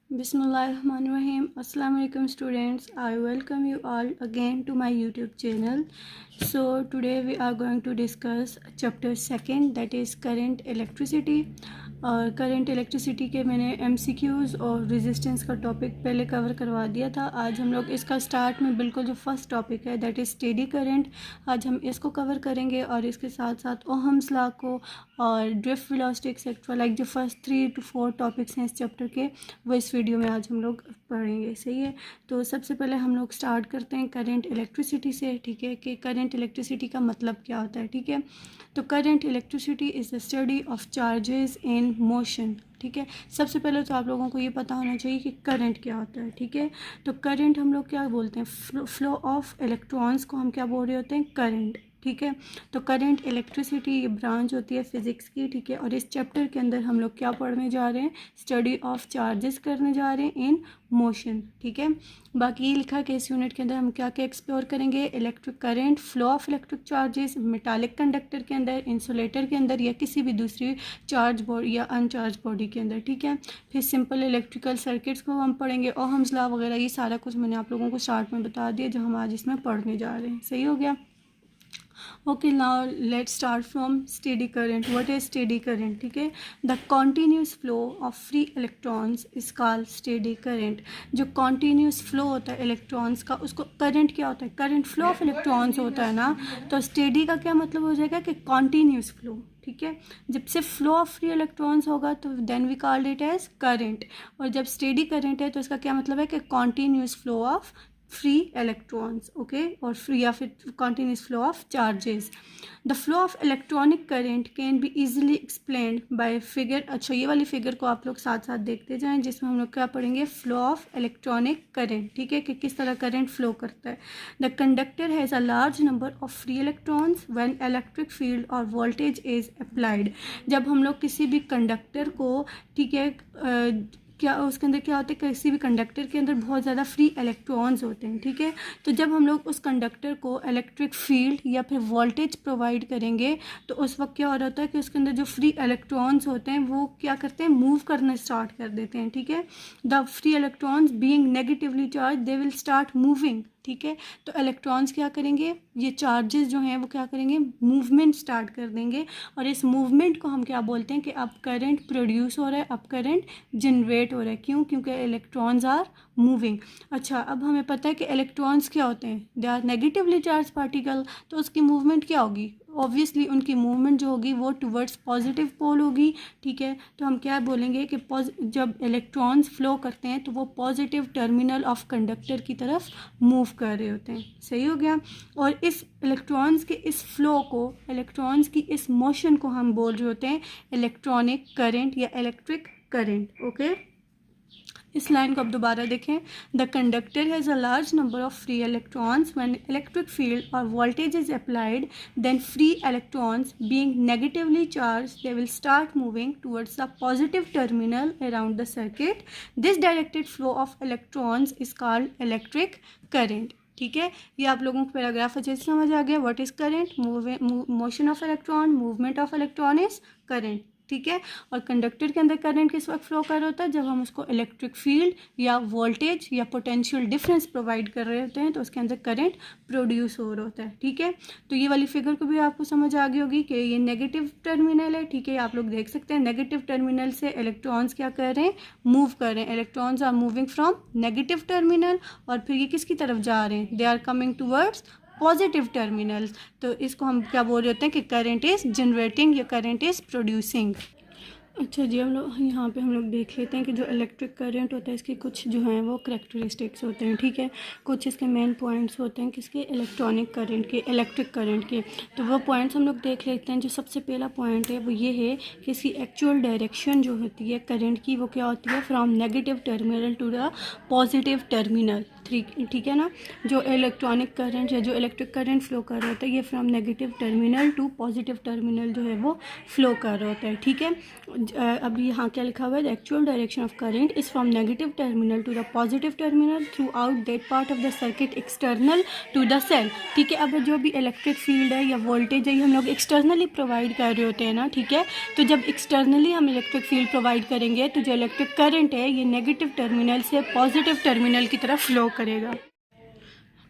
Bismillahirrahmanirrahim. Assalamu alaikum students. I welcome you all again to my YouTube channel. So today we are going to discuss chapter 2, that is current electricity. और current electricity के मैंने MCQs और resistance का topic पहले cover करवा दिया था। आज हम लोग इसका स्टार्ट में बिल्कुल जो फर्स्ट टॉपिक है दैट इज़ स्टेडी करंट, आज हम इसको कवर करेंगे और इसके साथ साथ ओहम्स लॉ को और ड्रिफ्ट वेलोसिटी एक्सेट्रा, लाइक जो फर्स्ट 3 to 4 टॉपिक्स हैं इस चैप्टर के, वो इस वीडियो में आज हम लोग पढ़ेंगे। सही है, तो सबसे पहले हम लोग स्टार्ट करते हैं करंट इलेक्ट्रिसिटी से। ठीक है, कि करंट इलेक्ट्रिसिटी का मतलब क्या होता है। ठीक है, तो current electricity is the study of charges in motion. ठीक है, सबसे पहले तो आप लोगों को ये पता होना चाहिए कि करंट क्या होता है। ठीक है, तो करंट हम लोग क्या बोलते हैं, फ्लो ऑफ इलेक्ट्रॉन्स को हम क्या बोल रहे होते हैं, करंट। ठीक है, तो करंट इलेक्ट्रिसिटी ये ब्रांच होती है फिज़िक्स की। ठीक है, और इस चैप्टर के अंदर हम लोग क्या पढ़ने जा रहे हैं, स्टडी ऑफ चार्जेस करने जा रहे हैं इन मोशन। ठीक है, बाकी लिखा कि इस यूनिट के अंदर हम क्या क्या एक्सप्लोर करेंगे, electric current, flow of electric charges metallic conductor के अंदर, इंसुलेटर के अंदर या किसी भी दूसरी चार्ज बॉडी या अनचार्ज बॉडी के अंदर। ठीक है, फिर सिंपल इलेक्ट्रिकल सर्किट्स को हम पढ़ेंगे, ओहम्स लॉ वगैरह, ये सारा कुछ मैंने आप लोगों को स्टार्ट में बता दिया जो हम आज इसमें पढ़ने जा रहे हैं। सही हो गया। Okay, now let's start from steady current. What is steady current. ठीक है, the continuous flow of free electrons is called steady current. जो कॉन्टीन्यूस फ्लो होता है इलेक्ट्रॉन्स का, उसको करंट क्या होता है, करंट फ्लो ऑफ इलेक्ट्रॉन्स होता है ना। तो स्टेडी का क्या मतलब हो जाएगा कि कॉन्टीन्यूस फ्लो। ठीक है, जब सिर्फ फ्लो ऑफ फ्री इलेक्ट्रॉन्स होगा तो then we called it as current, और जब स्टेडी करंट है तो इसका क्या मतलब है कि continuous flow of free electrons. Okay, और फ्री या फिर continuous flow of charges. The flow of electronic current can be easily explained bye figure. अच्छा, ये वाली फिगर को आप लोग साथ साथ देखते जाएं जिसमें हम लोग क्या पढ़ेंगे, फ्लो ऑफ इलेक्ट्रॉनिक करंट। ठीक है, कि किस तरह करंट फ्लो करता है। The conductor has a large number of free electrons when electric field और वोल्टेज इज अप्लाइड। जब हम लोग किसी भी कंडक्टर को, ठीक है, क्या उसके अंदर क्या होता है, किसी भी कंडक्टर के अंदर बहुत ज़्यादा फ्री इलेक्ट्रॉन्स होते हैं। ठीक है, तो जब हम लोग उस कंडक्टर को इलेक्ट्रिक फील्ड या फिर वोल्टेज प्रोवाइड करेंगे तो उस वक्त क्या हो रहा है कि उसके अंदर जो फ्री इलेक्ट्रॉन्स होते हैं वो क्या करते हैं, मूव करना स्टार्ट कर देते हैं। ठीक है, the free electrons being negatively charge they will start moving. ठीक है, तो इलेक्ट्रॉन्स क्या करेंगे, ये चार्जेस जो हैं वो क्या करेंगे, मूवमेंट स्टार्ट कर देंगे, और इस मूवमेंट को हम क्या बोलते हैं कि अब करंट प्रोड्यूस हो रहा है, अब करंट जनरेट हो रहा है। क्यों, क्योंकि इलेक्ट्रॉन्स आर मूविंग। अच्छा, अब हमें पता है कि इलेक्ट्रॉन्स क्या होते हैं, they are negatively charge particle, तो उसकी मूवमेंट क्या होगी, ऑब्वियसली उनकी मूवमेंट जो होगी वो टुवर्ड्स पॉजिटिव पोल होगी। ठीक है, तो हम क्या बोलेंगे कि जब इलेक्ट्रॉन्स फ्लो करते हैं तो वो पॉजिटिव टर्मिनल ऑफ कंडक्टर की तरफ मूव कर रहे होते हैं। सही हो गया, और इस इलेक्ट्रॉन्स के इस फ्लो को, इलेक्ट्रॉन्स की इस मोशन को हम बोल रहे होते हैं इलेक्ट्रॉनिक करंट या इलेक्ट्रिक करंट। ओके, इस लाइन को अब दोबारा देखें, the conductor has a large number of free electrons when electric field और voltage is applied then free electrons being negatively charge they will start moving towards the positive terminal around the circuit. This directed flow of electrons is called electric current. ठीक है, ये आप लोगों को paragraph अच्छे से समझ आ गया। What is current, motion of electron, movement of electron is current. ठीक है, और कंडक्टर के अंदर करंट किस वक्त फ्लो कर रहा होता है, जब हम उसको इलेक्ट्रिक फील्ड या वोल्टेज या पोटेंशियल डिफरेंस प्रोवाइड कर रहे होते हैं तो उसके अंदर करंट प्रोड्यूस हो रहा होता है। ठीक है, तो ये वाली फिगर को भी आपको समझ आ गई होगी कि ये नेगेटिव टर्मिनल है। ठीक है, आप लोग देख सकते हैं नेगेटिव टर्मिनल से इलेक्ट्रॉन्स क्या कर रहे हैं, मूव कर रहे हैं। Electrons are moving from negative terminal, और फिर ये किसकी तरफ जा रहे हैं, they are coming towards positive terminal. तो इसको हम क्या बोल रहे होते हैं कि करंट इज़ जनरेटिंग या करंट इज़ प्रोड्यूसिंग। अच्छा जी, हम लोग यहाँ पे हम लोग देख लेते हैं कि जो इलेक्ट्रिक करंट होता है इसके कुछ जो हैं वो करैक्टरिस्टिक्स होते हैं। ठीक है, कुछ इसके मेन पॉइंट्स होते हैं किसके, इलेक्ट्रॉनिक करंट के, इलेक्ट्रिक करंट के। तो वो पॉइंट्स हम लोग देख लेते हैं। जो सबसे पहला पॉइंट है वो ये है कि इसकी एक्चुअल डायरेक्शन जो होती है करंट की वो क्या होती है, from negative terminal to the positive terminal. ठीक है ना। जो इलेक्ट्रॉनिक करंट या जो इलेक्ट्रिक करंट फ्लो कर रहा होता है ये from negative terminal to positive terminal जो है वो फ्लो कर रहा होता है, ठीक है। अब यहाँ क्या लिखा हुआ है, the actual direction of current is from negative terminal to the positive terminal throughout that part of the circuit external to the cell, ठीक है। अब जो भी इलेक्ट्रिक फील्ड है या वोल्टेज है ये हम लोग एक्सटर्नली प्रोवाइड कर रहे होते हैं ना, ठीक है। तो जब एक्सटर्नली हम इलेक्ट्रिक फील्ड प्रोवाइड करेंगे तो जो इलेक्ट्रिक करंट है ये नेगेटिव टर्मिनल से पॉजिटिव टर्मिनल की तरफ फ्लो करेगा।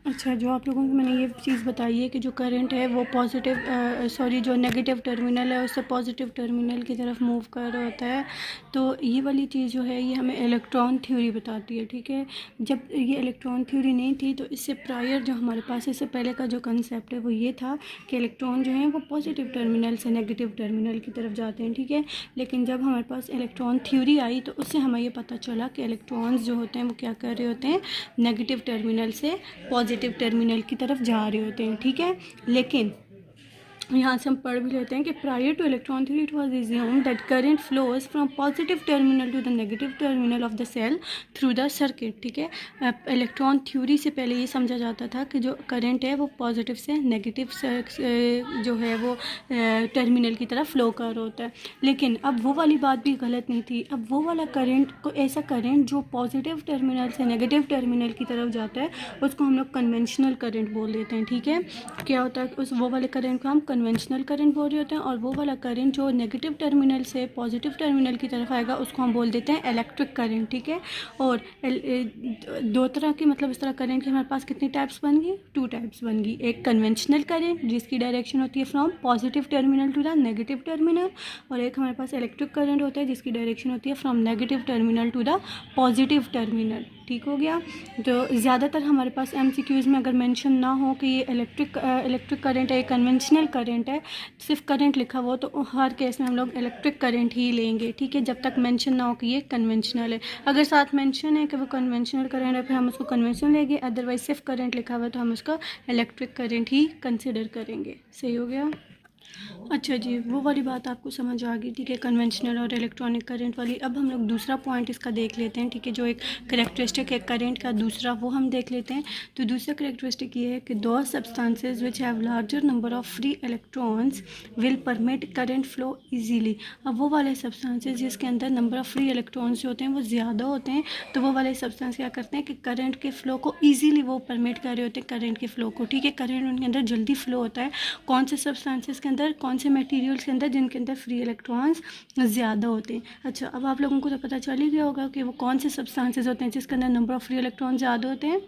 अच्छा, जो आप लोगों को मैंने ये चीज़ बताई है कि जो करंट है वो जो नेगेटिव टर्मिनल है उससे पॉजिटिव टर्मिनल की तरफ मूव कर रहा होता है, तो ये वाली चीज़ जो है ये हमें इलेक्ट्रॉन थ्योरी बताती है, ठीक है। जब ये इलेक्ट्रॉन थ्योरी नहीं थी तो इससे प्रायर जो हमारे पास इससे पहले का जो कंसेप्ट है वो ये था कि इलेक्ट्रॉन जो है वो पॉजिटिव टर्मिनल से नेगेटिव टर्मिनल की तरफ जाते हैं, ठीक है। लेकिन जब हमारे पास इलेक्ट्रॉन थ्योरी आई तो उससे हमें ये पता चला कि इलेक्ट्रॉन्स जो होते हैं वो क्या कर रहे होते हैं, नेगेटिव टर्मिनल से पॉजिटिव टर्मिनल की तरफ जा रहे होते हैं, ठीक है। लेकिन यहाँ से हम पढ़ भी लेते हैं कि prior to electron theory it was assumed that current flows from positive terminal to the negative terminal of the cell through the circuit, ठीक है। इलेक्ट्रॉन थ्योरी से पहले ये समझा जाता था कि जो करंट है वो पॉजिटिव से नेगेटिव जो है वो टर्मिनल की तरफ फ्लो कर रहा होता है। लेकिन अब वो वाली बात भी गलत नहीं थी। अब वो वाला करंट को ऐसा करंट जो पॉजिटिव टर्मिनल से नेगेटिव टर्मिनल की तरफ जाता है उसको हम लोग कन्वेंशनल करंट बोल देते हैं, ठीक है। क्या होता है उस वो वाले करंट को हम कन्वेंशनल करंट बोल रहे होते हैं, और वो वाला करंट जो नेगेटिव टर्मिनल से पॉजिटिव टर्मिनल की तरफ आएगा उसको हम बोल देते हैं इलेक्ट्रिक करंट, ठीक है। और दो तरह की मतलब इस तरह करंट की हमारे पास कितनी टाइप्स बन गई, 2 टाइप्स बन गई। एक कन्वेंशनल करंट जिसकी डायरेक्शन होती है from positive terminal to the negative terminal, और एक हमारे पास इलेक्ट्रिक करंट होता है जिसकी डायरेक्शन होती है from negative terminal to the positive terminal, ठीक हो गया। तो ज़्यादातर हमारे पास MCQs में अगर मेंशन ना हो कि ये इलेक्ट्रिक करंट है, कन्वेंशनल करंट है, सिर्फ करंट लिखा हुआ तो हर केस में हम लोग इलेक्ट्रिक करंट ही लेंगे, ठीक है, जब तक मेंशन ना हो कि ये कन्वेंशनल है। अगर साथ मेंशन है कि वो कन्वेंशनल करंट है फिर हम उसको कन्वेंशनल लेंगे, अदरवाइज सिर्फ करंट लिखा हुआ तो हम उसका इलेक्ट्रिक करंट ही कंसिडर करेंगे। सही हो गया। अच्छा जी, वो वाली बात आपको समझ आ गई, ठीक है, कन्वेंशनल और इलेक्ट्रॉनिक करंट वाली। अब हम लोग दूसरा पॉइंट इसका देख लेते हैं, ठीक है, जो एक करेक्टरिस्टिक है करंट का दूसरा वो हम देख लेते हैं। तो दूसरा करेक्टरिस्टिक ये है कि दो substances which have larger number of free electrons will permit current flow easily. अब वो वाले सब्सटेंसेस जिसके अंदर नंबर ऑफ फ्री इलेक्ट्रॉन्स जो होते हैं वो ज़्यादा होते हैं, तो वो वाले सब्सटेंस क्या करते हैं कि करंट के फ्लो को ईजीली वो परमिट कर रहे होते हैं, करंट के फ्लो को, ठीक है, करंट उनके अंदर जल्दी फ्लो होता है। कौन से सब्सटेंसेस के अंदर, कौन से मटेरियल्स के अंदर, जिनके अंदर फ्री इलेक्ट्रॉन्स ज़्यादा होते हैं। अच्छा, अब आप लोगों को तो पता चल ही गया होगा कि वो कौन से सब्सटेंसेस होते हैं जिसके अंदर नंबर ऑफ फ्री इलेक्ट्रॉन ज़्यादा होते हैं।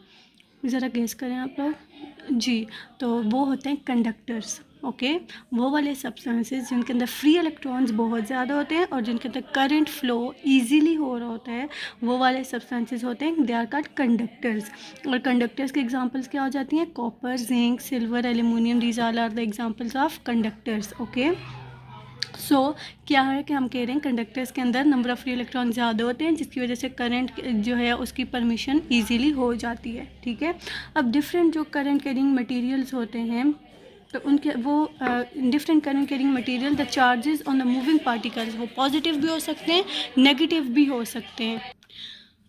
ज़रा गेस करें आप लोग जी। तो वो होते हैं कंडक्टर्स, ओके। वो वाले सब्सटेंसेस जिनके अंदर फ्री इलेक्ट्रॉन्स बहुत ज़्यादा होते हैं और जिनके अंदर करंट फ्लो इजीली हो रहा होता है, वो वाले सब्सटेंसेस होते हैं, दे आर कॉल्ड कंडक्टर्स। और कंडक्टर्स के एग्जांपल्स क्या हो जाती हैं, copper, zinc, silver, aluminium, these all are the examples of conductors, okay. So क्या है कि हम कह रहे हैं कंडक्टर्स के अंदर नंबर ऑफ फ्री इलेक्ट्रॉन ज़्यादा होते हैं जिसकी वजह से करंट जो है उसकी परमिशन इजीली हो जाती है, ठीक है। अब डिफरेंट जो करंट कैरिंग मटेरियल्स होते हैं तो उनके वो different current carrying material the charges on the moving particles वो पॉजिटिव भी हो सकते हैं, नेगेटिव भी हो सकते हैं।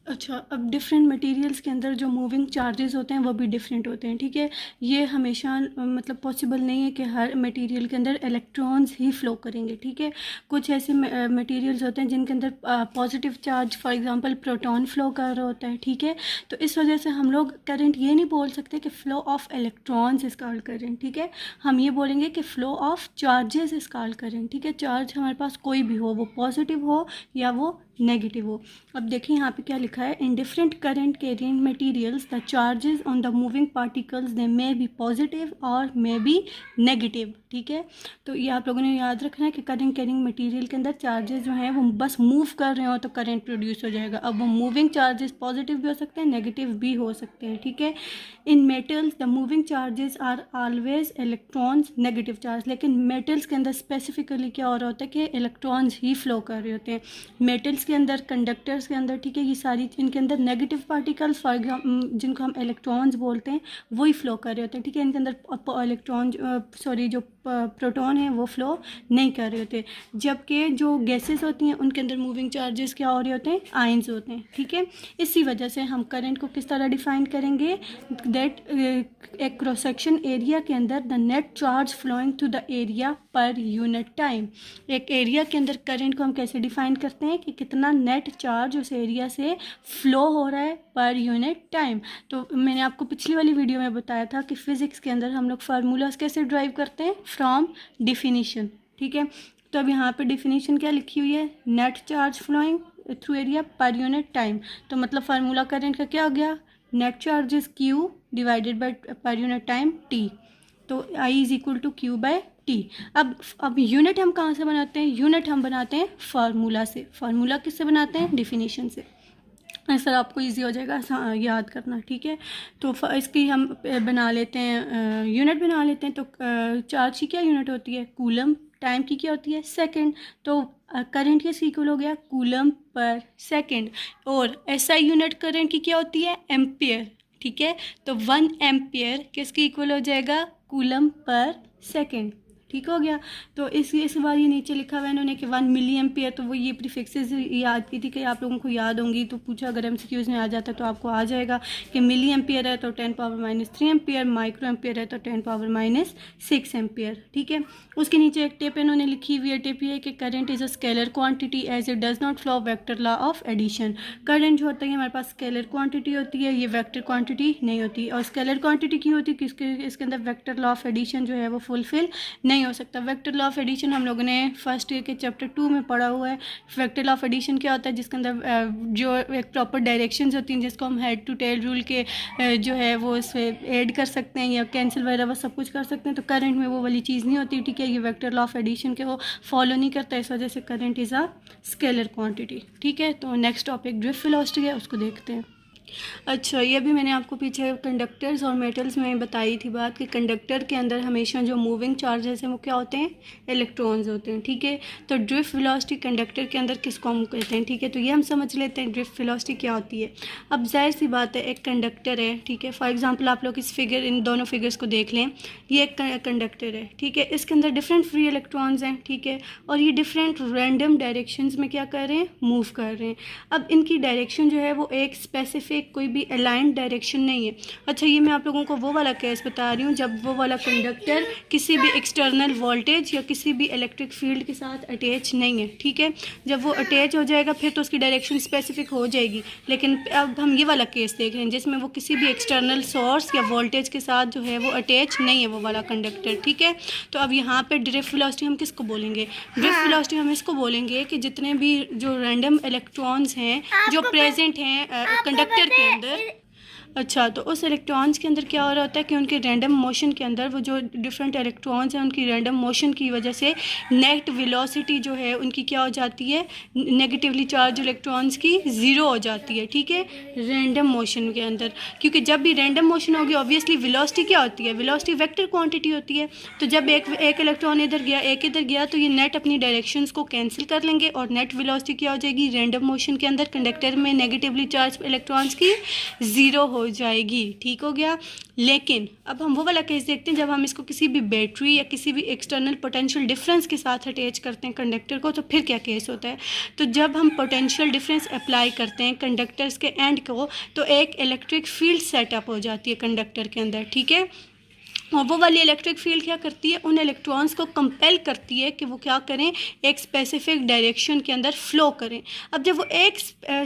अच्छा, अब डिफरेंट मटेरियल्स के अंदर जो मूविंग चार्जेस होते हैं वो भी डिफरेंट होते हैं, ठीक है। ये हमेशा मतलब पॉसिबल नहीं है कि हर मटेरियल के अंदर इलेक्ट्रॉन्स ही फ्लो करेंगे, ठीक है। कुछ ऐसे मटेरियल्स होते हैं जिनके अंदर positive charge for example proton flow कर रहा होता है, ठीक है। तो इस वजह से हम लोग करंट ये नहीं बोल सकते कि flow of electrons is called current, ठीक है। हम ये बोलेंगे कि flow of charges is called current, ठीक है। चार्ज हमारे पास कोई भी हो, वो पॉजिटिव हो या वो नेगेटिव हो। अब देखिए यहाँ पे क्या लिखा है, in different current carrying materials the charges on the moving particles they may be positive और मे बी नेगेटिव, ठीक है। तो ये आप लोगों ने याद रखना है कि करंट कैरिंग मटेरियल के अंदर चार्जेस जो हैं वो बस मूव कर रहे हो तो करंट प्रोड्यूस हो जाएगा। अब वो मूविंग चार्जेस पॉजिटिव भी हो सकते हैं, नेगेटिव भी हो सकते हैं, ठीक है। In metals the moving charges are always electrons negative charge, लेकिन मेटल्स के अंदर स्पेसिफिकली क्या हो रहा होता है कि इलेक्ट्रॉन्स ही फ्लो कर रहे होते हैं। मेटल्स के अंदर, कंडक्टर्स के अंदर, ठीक है, ये सारी इनके अंदर नेगेटिव पार्टिकल्स फॉर एग्जाम्पल जिनको हम इलेक्ट्रॉन्स बोलते हैं वही फ्लो कर रहे होते हैं, ठीक है। इनके अंदर इलेक्ट्रॉन जो प्रोटॉन हैं वो फ्लो नहीं कर रहे होते, जबकि जो गैसेस होती हैं उनके अंदर मूविंग चार्जेस क्या हो रहे होते हैं, आयंस होते हैं। ठीक है, इसी वजह से हम करंट को किस तरह डिफाइन करेंगे, दैट एक क्रॉस सेक्शन एरिया के अंदर the net charge flowing to the area per unit time. एक एरिया के अंदर करंट को हम कैसे डिफाइन करते हैं कि कितना नेट चार्ज उस एरिया से फ्लो हो रहा है पर यूनिट टाइम। तो मैंने आपको पिछली वाली वीडियो में बताया था कि फिज़िक्स के अंदर हम लोग फार्मूलाज कैसे ड्राइव करते हैं, फ्रॉम डिफिनीशन। ठीक है, तो अब यहाँ पे डिफिनीशन क्या लिखी हुई है, net charge flowing through area per unit time. तो मतलब फार्मूला करंट का क्या हो गया, net charge is Q divided by per unit time T. तो I is equal to Q by T. अब यूनिट हम कहाँ से बनाते हैं, यूनिट हम बनाते हैं फार्मूला से। फार्मूला किससे बनाते हैं, डिफिनीशन से। सर आपको इजी हो जाएगा याद करना। ठीक है, तो इसकी हम बना लेते हैं, यूनिट बना लेते हैं। तो चार्ज की क्या यूनिट होती है, कूलम। टाइम की क्या होती है, सेकंड। तो करंट किसकी इक्वल हो गया, कूलम पर सेकंड। और एसआई यूनिट करंट की क्या होती है, एम्पियर। ठीक है, तो 1 एम्पियर किसकी इक्वल हो जाएगा, कूलम पर सेकंड। ठीक हो गया। तो इस बार ये नीचे लिखा हुआ है इन्होंने कि 1 मिली एम्पियर, तो वो ये प्रीफिक्सेस याद की थी कि आप लोगों को याद होंगी, तो पूछा अगर MCQs में आ जाता तो आपको आ जाएगा कि मिली एम्पियर है तो 10⁻³ एम्पियर, माइक्रो एम्पियर है तो 10⁻6 एम्पियर। ठीक है, उसके नीचे एक टिप इन्होंने लिखी हुई है, टिप ये है कि current is a scalar quantity as it does not flow vector law of addition. Current जो होता है हमारे पास स्केलर क्वांटिटी होती है, ये वेक्टर क्वांटिटी नहीं होती। और स्केलर क्वांटिटी क्यों होती है, क्योंकि इसके अंदर वेक्टर लॉ ऑफ एडिशन जो है वो फुलफिल नहीं हो सकता। वेक्टर लॉ ऑफ एडिशन हम लोगों ने फर्स्ट ईयर के चैप्टर 2 में पढ़ा हुआ है। वेक्टर लॉ ऑफ एडिशन क्या होता है, जिसके अंदर जो एक प्रॉपर डायरेक्शंस होती हैं, जिसको हम हेड टू टेल रूल के जो है वो इससे ऐड कर सकते हैं या कैंसिल वगैरह वो सब कुछ कर सकते हैं। तो करंट में वो वाली चीज़ नहीं होती। ठीक है, ये वेक्टर लॉ ऑफ एडिशन के वो फॉलो नहीं करता, इस वजह से current is a scalar quantity. ठीक है, तो नेक्स्ट टॉपिक ड्रिफ्ट वेलोसिटी है, उसको देखते हैं। अच्छा, ये भी मैंने आपको पीछे कंडक्टर्स और मेटल्स में बताई थी बात कि कंडक्टर के अंदर हमेशा जो मूविंग चार्जेस हैं वो क्या होते हैं, इलेक्ट्रॉन्स होते हैं। ठीक है, तो ड्रिफ्ट वेलोसिटी कंडक्टर के अंदर किसको हम कहते हैं। ठीक है, तो ये हम समझ लेते हैं ड्रिफ्ट वेलोसिटी क्या होती है। अब जाहिर सी बात है, एक कंडक्टर है। ठीक है, फॉर एग्जांपल आप लोग इन दोनों फिगर्स को देख लें, ये एक कंडक्टर है। ठीक है, इसके अंदर डिफरेंट फ्री इलेक्ट्रॉन्स हैं। ठीक है, और ये डिफरेंट रैंडम डायरेक्शंस में क्या कर रहे हैं, मूव कर रहे हैं। अब इनकी डायरेक्शन जो है वो एक स्पेसिफिक कोई भी अलाइंड डायरेक्शन नहीं है। अच्छा, ये मैं आप लोगों को वो वाला केस बता रही हूँ जब वो वाला कंडक्टर किसी भी एक्सटर्नल वोल्टेज या किसी भी इलेक्ट्रिक फील्ड के साथ अटैच नहीं है। ठीक है, जब वो अटैच हो जाएगा फिर तो उसकी डायरेक्शन स्पेसिफिक हो जाएगी। लेकिन अब हम ये वाला केस देख रहे हैं जिसमें वो किसी भी एक्सटर्नल सोर्स या वोल्टेज के साथ जो है वो अटैच नहीं है, वो वाला कंडक्टर। ठीक है, तो अब यहाँ पर ड्रिफ्ट वेलोसिटी हम किसको बोलेंगे, ड्रिफ्ट वेलोसिटी हम इसको बोलेंगे कि जितने भी जो रैंडम इलेक्ट्रॉन्स हैं जो प्रेजेंट हैं कंडक्टर के अंदर। अच्छा, तो उस इलेक्ट्रॉन्स के अंदर क्या हो रहा होता है कि उनके रैंडम मोशन के अंदर वो जो डिफरेंट इलेक्ट्रॉन्स हैं उनकी रैंडम मोशन की वजह से नेट वेलोसिटी जो है उनकी क्या हो जाती है, नेगेटिवली चार्ज इलेक्ट्रॉन्स की ज़ीरो हो जाती है। ठीक है, रैंडम मोशन के अंदर, क्योंकि जब भी रैंडम मोशन होगी ऑब्वियसली वेलोसिटी क्या होती है, वेलोसिटी वेक्टर क्वांटिटी होती है। तो जब एक इलेक्ट्रॉन इधर गया एक इधर गया तो ये नेट अपनी डायरेक्शंस को कैंसिल कर लेंगे और नेट वेलोसिटी क्या हो जाएगी, रैंडम मोशन के अंदर कंडक्टर में नेगेटिवली चार्ज इलेक्ट्रॉन्स की ज़ीरो हो जाएगी। ठीक हो गया। लेकिन अब हम वो वाला केस देखते हैं जब हम इसको किसी भी बैटरी या किसी भी एक्सटर्नल पोटेंशियल डिफरेंस के साथ अटैच करते हैं कंडक्टर को, तो फिर क्या केस होता है। तो जब हम पोटेंशियल डिफरेंस अप्लाई करते हैं कंडक्टर्स के एंड को तो एक इलेक्ट्रिक फील्ड सेटअप हो जाती है कंडक्टर के अंदर। ठीक है, और वो वाली इलेक्ट्रिक फील्ड क्या करती है, उन इलेक्ट्रॉन्स को कंपेल करती है कि वो क्या करें, एक स्पेसिफिक डायरेक्शन के अंदर फ़्लो करें। अब जब वो एक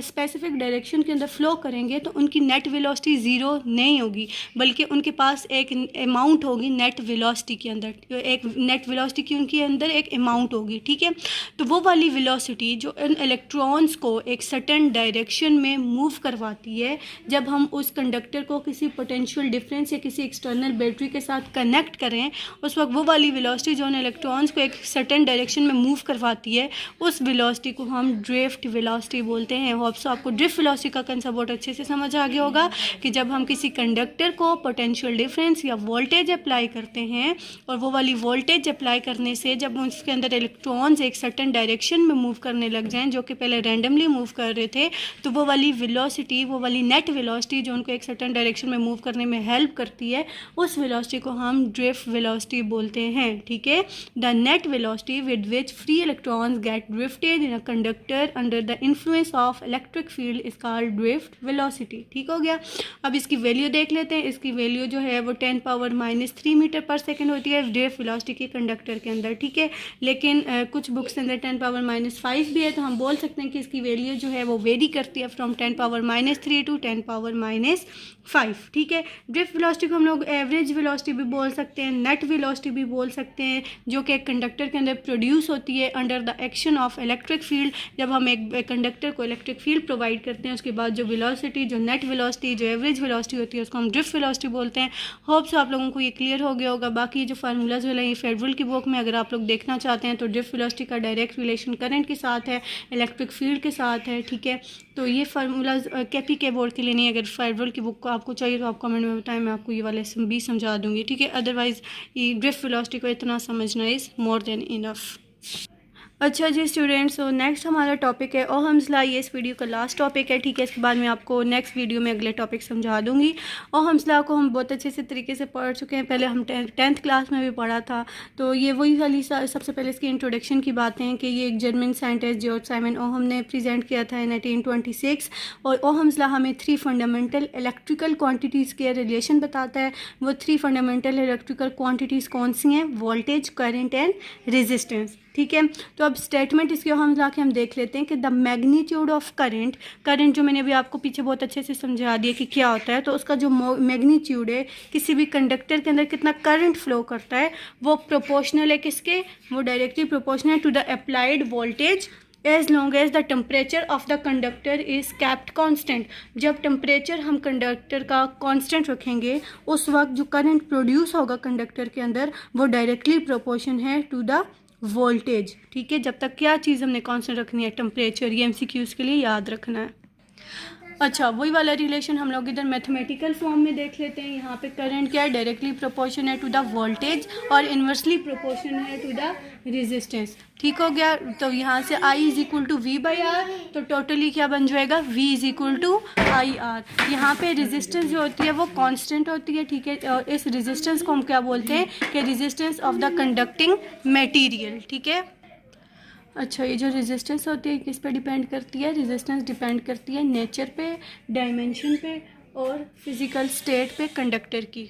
स्पेसिफिक डायरेक्शन के अंदर फ़्लो करेंगे तो उनकी नेट वेलोसिटी ज़ीरो नहीं होगी, बल्कि उनके पास एक अमाउंट होगी नेट वेलोसिटी के अंदर, एक नेट वेलोसिटी की उनके अंदर एक अमाउंट होगी। ठीक है, तो वो वाली वेलोसिटी जो इन इलेक्ट्रॉन्स को एक सर्टेन डायरेक्शन में मूव करवाती है, जब हम उस कंडक्टर को किसी पोटेंशियल डिफरेंस या किसी एक्सटर्नल बैटरी के साथ कनेक्ट करें, उस वक्त वो वाली वेलोसिटी जो उन इलेक्ट्रॉन्स को एक सर्टेन डायरेक्शन में मूव करवाती है, उस वेलोसिटी को हम ड्रिफ्ट वेलोसिटी बोलते हैं। होप सो आपको ड्रिफ्ट वेलोसिटी का कंसेप्ट बहुत अच्छे से समझ आ गया होगा कि जब हम किसी कंडक्टर को पोटेंशियल डिफरेंस या वोल्टेज अप्लाई करते हैं और वो वाली वोल्टेज अप्लाई करने से जब उसके अंदर इलेक्ट्रॉन्स एक सर्टेन डायरेक्शन में मूव करने लग जाएं जो कि पहले रैंडमली मूव कर रहे थे, तो वो वाली वेलोसिटी, वो वाली नेट वेलोसिटी जो उनको एक सर्टेन डायरेक्शन में मूव करने में हेल्प करती है, उस वेलोसिटी को हम ड्रिफ्ट वेलोसिटी बोलते हैं, ठीक है। The net velocity with which free electrons get drifted in a conductor under the influence of electric field is called drift velocity, ठीक हो गया। अब इसकी वैल्यू देख लेते हैं। इसकी वैल्यू जो है वो 10⁻³ मीटर पर सेकेंड होती है ड्रिफ्ट वेलोसिटी के कंडक्टर के अंदर, ठीक है। लेकिन कुछ बुक्स के अंदर 10⁻⁵ भी है, तो हम बोल सकते हैं कि इसकी वैल्यू जो है वो वेरी करती है फ्रॉम 10⁻³ टू 10⁻⁵, ठीक है। ड्रिफ्ट वेलोसिटी को हम लोग एवरेज वेलोसिटी भी बोल सकते हैं, नेट वेलोसिटी भी बोल सकते हैं, जो कि एक कंडक्टर के अंदर प्रोड्यूस होती है under the action of electric field. जब हम एक कंडक्टर को इलेक्ट्रिक फील्ड प्रोवाइड करते हैं, उसके बाद जो वेलोसिटी, जो नेट वेलोसिटी, जो एवरेज वेलोसिटी होती है, उसको हम ड्रिफ्ट वेलोसिटी बोलते हैं। होप सो आप लोगों को ये क्लियर हो गया होगा। बाकी जो फार्मूलाज वाला ये फेडरल की बुक में अगर आप लोग देखना चाहते हैं तो ड्रिफ्ट वेलोसिटी का डायरेक्ट रिलेशन करंट के साथ है, इलेक्ट्रिक फील्ड के साथ है, ठीक है। तो ये फार्मूलाज केपी के बोर्ड के लिए नहीं, अगर फेडरल की बुक को आपको चाहिए तो आप कमेंट में बताएं, मैं आपको ये वाले भी समझा दूंगी, ठीक है। अदरवाइज़ ये ड्रिफ्ट वेलोसिटी को इतना समझना इज़ मोर देन इनफ। अच्छा जी स्टूडेंट्स, तो नेक्स्ट हमारा टॉपिक है ओहम्स लॉ। ये इस वीडियो का लास्ट टॉपिक है, ठीक है। इसके बाद मैं आपको नेक्स्ट वीडियो में अगले टॉपिक समझा दूंगी। ओहम्स लॉ को हम बहुत अच्छे से तरीके से पढ़ चुके हैं, पहले हम 10th क्लास में भी पढ़ा था। तो ये वही वाली सबसे पहले इसकी इंट्रोडक्शन की बातें हैं कि ये एक German scientist George Simon ohm ने प्रेजेंट किया था 1926। और ओहम्स लॉ हमें 3 फंडामेंटल इलेक्ट्रिकल क्वान्टिटीज़ के रिलेशन बताता है। वो 3 फंडामेंटल इलेक्ट्रिकल क्वान्टिटीज़ कौन सी हैं? वोल्टेज, करंट एंड रेजिस्टेंस, ठीक है। तो अब स्टेटमेंट इसके हम ला के हम देख लेते हैं कि द मैग्नीट्यूड ऑफ करंट जो मैंने अभी आपको पीछे बहुत अच्छे से समझा दिया कि क्या होता है, तो उसका जो मैग्नीट्यूड है, किसी भी कंडक्टर के अंदर कितना करंट फ्लो करता है, वो प्रोपोर्शनल है किसके? वो directly proportional to the applied voltage as long as the temperature of the conductor is kept constant. जब टेम्परेचर हम कंडक्टर का कॉन्स्टेंट रखेंगे, उस वक्त जो करंट प्रोड्यूस होगा कंडक्टर के अंदर वो डायरेक्टली प्रोपोर्शन है टू द वोल्टेज, ठीक है। जब तक क्या चीज़ हमने कांस्टेंट रखनी है? टेम्परेचर। ये एमसीक्यूज़ के लिए याद रखना है। अच्छा, वही वाला रिलेशन हम लोग इधर मैथमेटिकल फॉर्म में देख लेते हैं। यहाँ पे करंट क्या है? डायरेक्टली प्रोपोर्शन है टू द वोल्टेज और इन्वर्सली प्रोपोर्शन है टू द रेजिस्टेंस, ठीक हो गया। तो यहाँ से I is equal to V/R, तो टोटली क्या बन जाएगा? V is equal to IR। यहाँ पे रेजिस्टेंस जो होती है वो कांस्टेंट होती है, ठीक है। और इस रेजिस्टेंस को हम क्या बोलते हैं? कि resistance of the conducting material, ठीक है। अच्छा, ये जो रेजिस्टेंस होती है किस पे डिपेंड करती है? रेजिस्टेंस डिपेंड करती है नेचर पे, डायमेंशन पे और फिज़िकल स्टेट पे कंडक्टर की।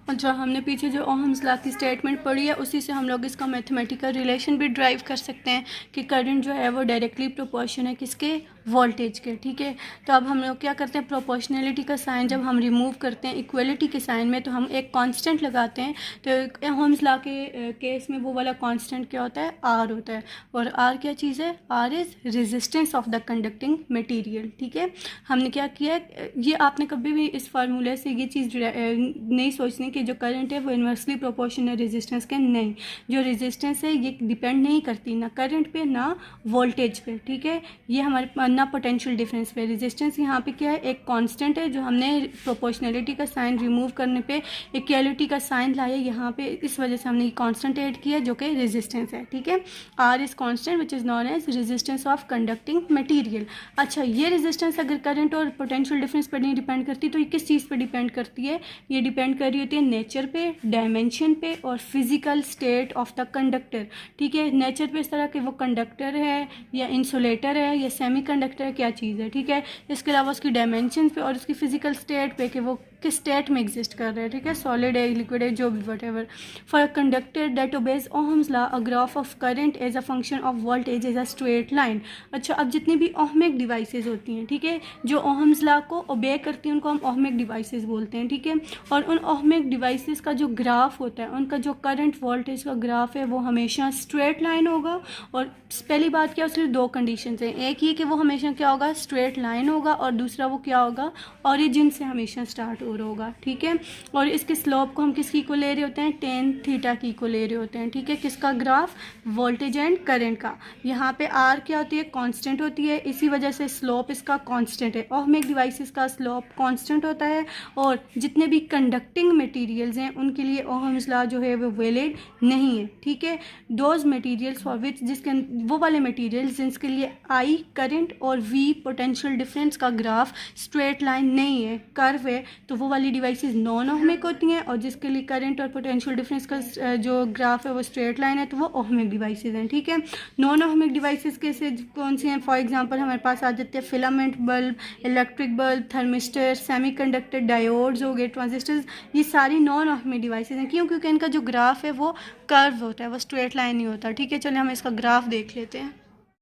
अच्छा, हमने पीछे जो ओहम्स लॉ की स्टेटमेंट पढ़ी है उसी से हम लोग इसका मैथमेटिकल रिलेशन भी ड्राइव कर सकते हैं कि करंट जो है वो डायरेक्टली प्रोपोर्शन है किसके? वोल्टेज के, ठीक है। तो अब हम लोग क्या करते हैं? प्रोपोर्शनलिटी का साइन जब हम रिमूव करते हैं इक्वलिटी के साइन में, तो हम एक कांस्टेंट लगाते हैं। तो ओहम्स लॉ के केस में वो वाला कांस्टेंट क्या होता है? आर होता है। और आर क्या चीज़ है? R is resistance of the conducting material, ठीक है। हमने क्या किया? ये आपने कभी भी इस फार्मूले से ये चीज़ नहीं सोचनी कि जो करंट है वो इन्वर्सली प्रोपोर्शनल है रेजिस्टेंस के। नहीं, जो रेजिस्टेंस है ये डिपेंड नहीं करती ना करंट पे ना वोल्टेज पे, ठीक है। ये हमारे ना पोटेंशियल डिफरेंस पे। रेजिस्टेंस यहाँ पे क्या है? एक कांस्टेंट है जो हमने प्रोपोर्शनलिटी का साइन रिमूव करने पे इक्वलिटी का साइन लाया यहाँ पे, इस वजह से हमने ये कांस्टेंट ऐड किया जो कि रेजिस्टेंस है, ठीक है। R is constant which is known as resistance of conducting material. अच्छा, ये रेजिस्टेंस अगर करंट और पोटेंशियल डिफरेंस पर नहीं डिपेंड करती तो ये किस चीज़ पर डिपेंड करती है? ये डिपेंड कर रही होती है नेचर पे, डायमेंशन पे और physical state of the conductor, ठीक है। नेचर पे इस तरह के वो कंडक्टर है या इंसुलेटर है या सेमी कंडक्टर, क्या चीज़ है, ठीक है। इसके अलावा उसकी डायमेंशन पे और उसकी फिजिकल स्टेट पे कि वो किस स्टेट में एग्जिस्ट कर रहे हैं, ठीक है। सॉलिड है, लिक्विड है, जो भी whatever. For a conductor that obeys Ohm's law, a graph of current as a function of voltage is a straight line. अच्छा, अब जितनी भी ओहमिक डिवाइसेज होती हैं, ठीक है, जो ओहम्स लॉ को ओबे करती हैं उनको हम ओहमिक डिवाइसेज बोलते हैं, ठीक है। और उन ओहमिक डिवाइसेस का जो ग्राफ होता है, उनका जो करंट वोल्टेज का ग्राफ है वो हमेशा स्ट्रेट लाइन होगा। और पहली बात क्या, उसके 2 कंडीशन हैं। एक ये कि वो हमेशा क्या होगा? स्ट्रेट लाइन होगा। और दूसरा वो क्या होगा? ओरिजिन से हमेशा स्टार्ट हो रहा होगा, ठीक है। और इसके स्लोप को हम किसकी को ले रहे होते हैं? tan थीटा की को ले रहे होते हैं, ठीक है। किसका ग्राफ? वोल्टेज एंड करंट का। यहाँ पे आर क्या होती है? कांस्टेंट होती है, इसी वजह से स्लोप इसका कांस्टेंट है। ओहमिक डिवाइसेस का स्लोप कांस्टेंट होता है। और जितने भी कंडक्टिंग मटेरियल्स हैं उनके लिए ओहम्स लॉ जो है वो वैलिड नहीं है, ठीक है। दोज मटेरियल्स फॉर विच, जिसके वो वाले मटेरियल्स जिनके लिए I करंट और V पोटेंशियल डिफरेंस का ग्राफ स्ट्रेट लाइन नहीं है, कर्व है, तो वो वाली डिवाइसेस नॉन ओहमिक होती हैं, और जिसके लिए करंट और पोटेंशियल डिफरेंस का जो ग्राफ है वो स्ट्रेट लाइन है, तो वो ओहमिक डिवाइसेस हैं। ठीक है, नॉन ओहमिक डिवाइसेस कैसे कौन सी हैं? फॉर एग्जांपल हमारे पास आ जाते हैं filament bulb, electric bulb, thermistor, semiconductor, diodes हो गए, ट्रांजिस्टर्स। ये सारी नॉन ओहमिक डिवाइसेस हैं। क्यों? क्योंकि इनका जो ग्राफ है वो कर्व होता है, वो स्ट्रेट लाइन नहीं होता। ठीक है, चलिए हम इसका ग्राफ देख लेते हैं।